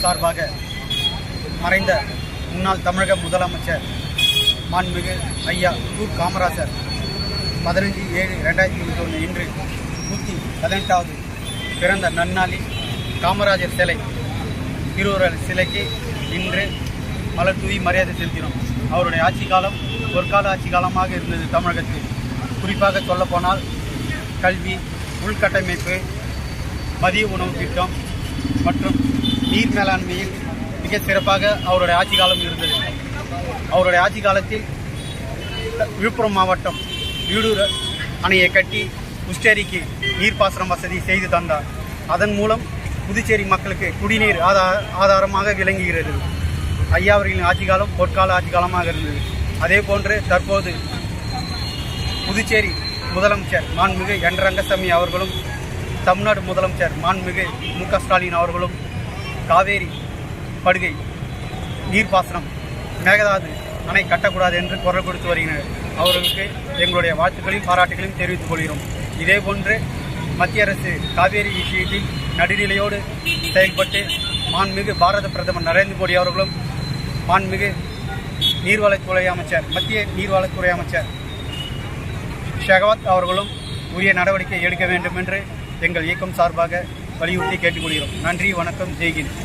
சார்பாக மறைந்த முன்னாள் தமிழக முதலமைச்சர் மாண்புமிகு ஐயா காமராஜர் 15/7/2021 இன்று 118வது பிறந்த நன்னாளில் காமராஜர் சிலை திருவுருவ சிலைக்கு இன்று மலர் தூவி மரியாதை செலுத்தினோம். அவருடைய ஆட்சி காலம் பொற்கால ஆட்சி காலமாக இருந்தது. தமிழகத்தில் குறிப்பாக சொல்லப்போனால் கல்வி, உள்கட்டமைப்பு, மதிய உணவு திட்டம் மற்றும் நீர் மேலாண்மையில் மிக சிறப்பாக அவருடைய ஆட்சி காலம் இருந்தது. அவருடைய ஆட்சி காலத்தில் விழுப்புரம் மாவட்டம் வீடூர் அணையை கட்டி குஷ்டேரிக்கு நீர்ப்பாசனம் வசதி செய்து தந்தார். அதன் மூலம் புதுச்சேரி மக்களுக்கு குடிநீர் ஆதாரமாக விளங்குகிறது. ஐயா அவர்களின் ஆட்சி காலம் பொற்கால ஆட்சி காலமாக இருந்தது. அதே போன்று தற்போது புதுச்சேரி முதலமைச்சர் மாண்புமிகு என் ரங்கசாமி அவர்களும் தமிழ்நாடு முதலமைச்சர் மாண்புமிகு மு.க. ஸ்டாலின் அவர்களும் காவேரி படுகை நீர்ப்பாசனம் மேகதாது அணை கட்டக்கூடாது என்று குரல் கொடுத்து வருகின்றனர். அவர்களுக்கு எங்களுடைய வாழ்த்துக்களையும் பாராட்டுகளையும் தெரிவித்துக் கொள்கிறோம். இதேபோன்று மத்திய அரசு காவேரி விஷயத்தில் நடுநிலையோடு செயல்பட்டு மாண்புமிகு பாரத பிரதமர் நரேந்திர மோடி அவர்களும் மாண்புமிகு நீர்வளத்துறை அமைச்சர் மத்திய நீர்வளத்துறை அமைச்சர் ஷெகாவத் அவர்களும் உரிய நடவடிக்கை எடுக்க வேண்டும் என்று எங்கள் இயக்கம் சார்பாக வலியுறுத்தி கேட்டுக்கொள்கிறோம். நன்றி, வணக்கம், ஜெய்ஹிந்த்.